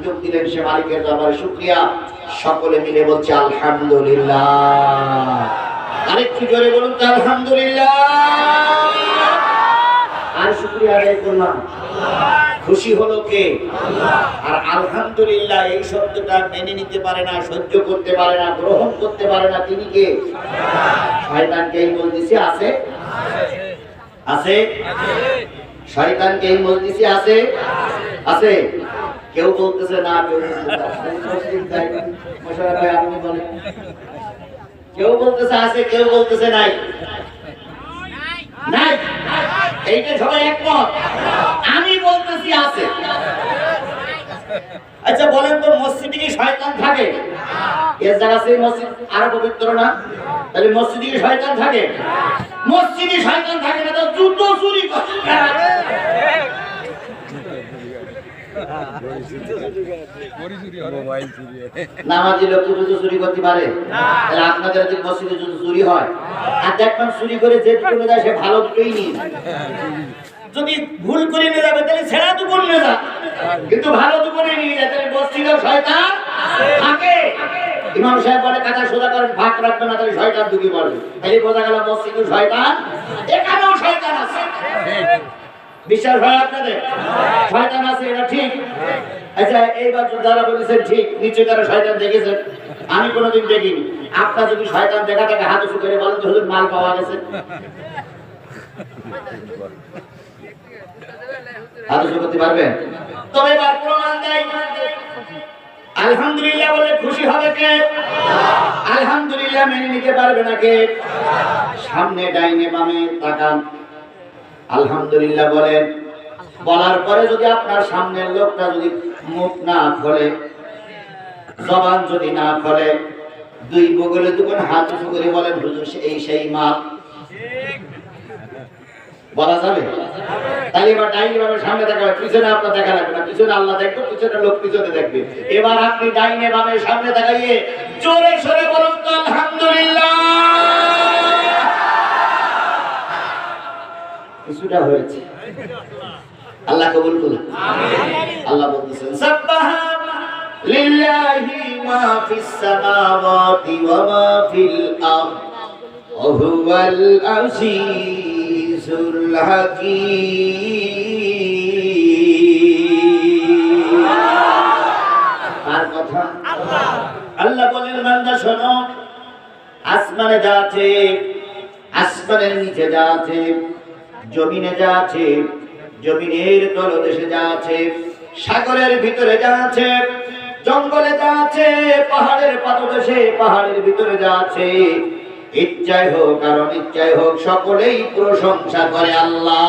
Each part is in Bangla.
সুযোগ দিলেন, সে মালিকের দরবারে শুকরিয়া। সকলে মিলে বলছে আলহামদুলিল্লাহ। আরেকটু জোরে বলুন তো আলহামদুলিল্লাহ। আর শুকরিয়া আদায় করলাম, খুশি হলো কে? আর আলহামদুলিল্লাহ এই শব্দটা মেনে নিতে পারে না, সহ্য করতে পারে না, গ্রহণ করতে পারে না, তিনি কে? শয়তানকে এই বলতেছি আছে, আছে শয়তানকে এই বলতেছি আছে, আছে। কেউ বলতেছে না, কেউ কেউ বলতেছে আছে, কেউ বলতেছে নাই, নাই। এইটা সবাই একমত। আমি বলতেছি আছে। আচ্ছা বলেন তো, মসজিদে কি শয়তান থাকে? এর জায়গা সেই মসজিদ আরো পবিত্র না? তাহলে মসজিদে কি শয়তান থাকে? মসজিদে শয়তান থাকে না তো জুতো চুরি করে, নামাজি লোক জুতো চুরি করতে পারে? তাহলে আপনাদের যদি মসজিদে জুতো চুরি হয়, আর দেখবেন চুরি করে যে দুটো যায় সে ভালো দুটোই নিয়ে, যদি ভুল করে নিয়ে যাবে তাহলে ছেঁড়া দুটো নিয়ে যা, কিন্তু ভালো দুটো নিয়ে যায়, তাহলে মসজিদেও শয়তান থাকে। ইমাম সাহেব বলে কাঁচা সোজা করেন, ভাগ রাখবে না, তাহলে শয়তান ঢুকে পড়বে। তাহলে বোঝা গেল মসজিদে শয়তান, এখানেও শয়তান আছে। বিশ্বাস হয় আপনাদের? শয়তান আছে, এটা ঠিক। আচ্ছা এইবার যারা বলেছেন ঠিক, নিশ্চয় তারা শয়তান দেখেছেন। আমি কোনোদিন দেখিনি। আপনার যদি শয়তান দেখা থাকে হাত উঁচু করে বলেন তো হুজুর মাল পাওয়া গেছে। হাত উঁচু করতে পারবেন? তবে এবার প্রমাণ দেয়। আলহামদুলিল্লাহ বলে খুশি হবে কে? আলহামদুলিল্লাহ মেনে নিতে পারবে না কে? সামনে ডাইনে বামে তাকান, আলহামদুলিল্লাহ বলেন। বলার পরে যদি আপনার সামনের লোকটা যদি মুখ না খোলে, জবান যদি না খোলে, দুই বগলে দুজন হাত উঁচু করে বলেন হুজুর এই সেই মাল, বলা যাবে? তাহলে এবার ডাইনে বামে সামনে দেখা হবে, পিছনে আপনার দেখা লাগবে না, পিছনে আল্লাহ দেখবে, পিছনে লোক পিছনে দেখবে। এবার আপনি ডাইনে বামে সামনে দেখাইয়ে জোরে সরে বলুন তো আলহামদুলিল্লাহ। কিছুটা হয়েছে, আল্লাহ কবুল করুন। আল্লাহ বলতেছেন সাব্বাহা লিল্লাহি মা ফিস সামাওয়াতি ওয়া মা ফিল আরদ ওয়া হুয়াল আজিজুল হাকীম। আর কথা আল্লাহ বলেন বান্দা শোনো, আসমানে যা আছে, আসমানের নিচে যা আছে, জমিনে যা আছে, জমিনের তলদেশে যা আছে, সাগরের ভিতরে যা আছে, জঙ্গলে যা আছে, পাহাড়ের পাদদেশে, পাহাড়ের ভিতরে যা আছে, ইচ্ছায় হোক আর অনিচ্ছায় হোক, সকলেই প্রশংসা করে আল্লাহ।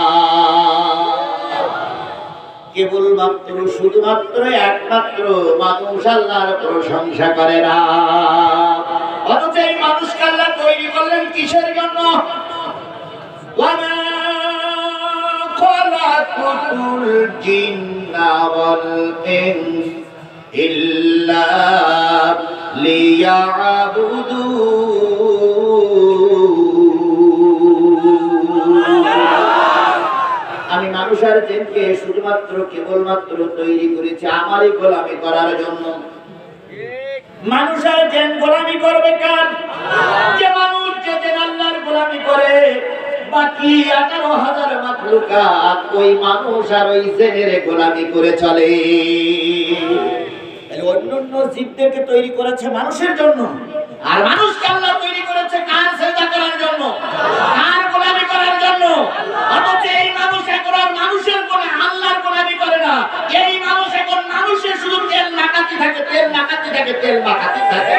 কেবলমাত্র শুধুমাত্র একমাত্র মানুষ আল্লাহর প্রশংসা করে না। অথচ এই মানুষকে আল্লাহ তৈরি করলেন কিসের জন্য? খলাকুল জিন্না ওয়াল ইনস ইল্লা লিয়াবুদুন। আমি মানুষ আর জিনকে শুধুমাত্র কেবলমাত্র তৈরি করেছি আমারই গোলামি করার জন্য। মানুষ আর জিন গোলামি করবে কার? যে মানুষ যেদিন আল্লাহর গোলামি করে, বাকি 18,000 মাখলুকাত ওই মানুষ আর ওই জিনের গোলামি করে চলে। অন্যান্য জীবদেরকে তৈরি করেছে মানুষের জন্য, আর মানুষকে আল্লাহ তৈরি করেছে কার সেজদা করার জন্য, কার গোলামি করার জন্য। অথচ এই মানুষ এখন আর মানুষের কোনে আল্লাহর গোলামি করে না। এই মানুষ এখন মানুষের শুধু তেল মাখাতে থাকে, তেল মাখাতে থাকে, তেল মাখাতে থাকে,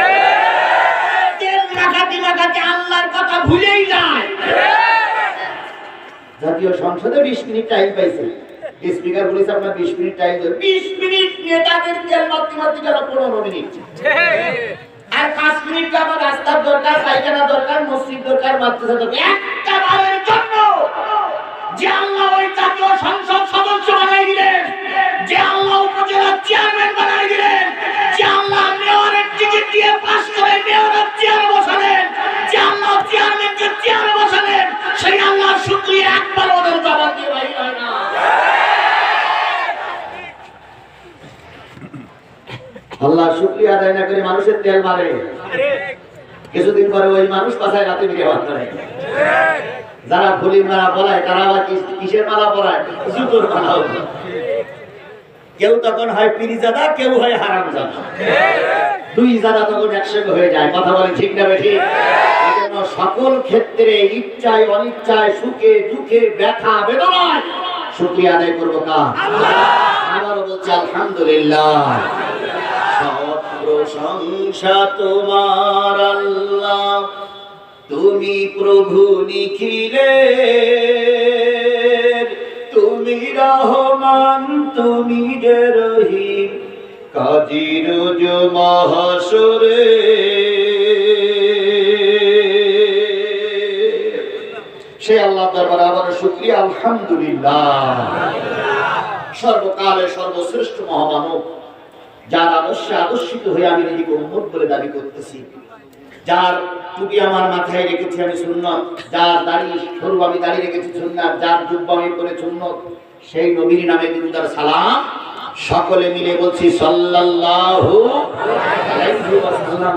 তেল মাখাতে মাখাতে আল্লাহর কথা ভুলেই যায়। জাতীয় সংসদে 20 মিনিট টাইম পাইছে, স্পিকার বলেছে আপনার 20 মিনিট টাইম। 20 মিনিট নেতাদের তেল মারতে মারতে গেল 15 মিনিট, আর 5 মিনিট আমার রাস্তার দরকার, পায়খানা দরকার, মসজিদ দরকার, মাদ্রাসা দরকার। একটা বারের জন্য যে আল্লাহ ওই জাতীয় সংসদ সদস্য বানাই দিলেন, যে আল্লাহ উপজেলা চেয়ারম্যান বানাই দিলেন, যে আল্লাহ মেয়রের টিকিট দিয়ে পাস করে মেয়রের চেয়ারে বসালেন, যে আল্লাহ চেয়ারম্যানকে চেয়ারে বসালেন, সেই আল্লাহর শুকরিয়া একবার ওদের জবাব দিয়ে হয় না। আল্লাহ শুকরিয়া আদায় না করে মানুষের তেল মারে, কিছুদিন পরে ওই মানুষ পাশায় রাতে বিয়ে করে। যারা ফুলির মালা পরায় তারা আবার কিসের মালা পরায়? জুতোর মালা। কেউ তখন হয় পীরজাদা, কেউ হয় হারামজাদা। দুই জাদা তখন একসঙ্গে হয়ে যায়। কথা বলে ঠিক না বেঠিক? এজন্য সকল ক্ষেত্রে ইচ্ছায় অনিচ্ছায়, সুখে দুঃখে, ব্যথা বেদনায় শুকরিয়া আদায় করবো কার? আবারও বলছি আলহামদুলিল্লাহ। সব প্রশংসা তোমার আল্লাহ, তুমি প্রভু নিখিলের, তুমি রহমান, তুমি যে রহিম, কাজীর মহাশরে। সে আল্লাহ দরবারে আবার শুকরিয়া আলহামদুলিল্লাহ। সর্বকালের সর্বশ্রেষ্ঠ মহামানব, যার আদর্শে আদর্শিত হয়ে আমি নিজেকে উম্মত বলে দাবি করতেছি, যার টুপি আমার মাথায় রেখেছি আমি সুন্নত, যার দাড়ি সরু আমি দাড়ি রেখেছি সুন্নাত, যার জুব্বা আমি পরে সুন্নত, সেই নবীর নামে দুরূদ আর সালাম সকলে মিলে বলছি সাল্লাল্লাহু আলাইহি ওয়াসাল্লাম।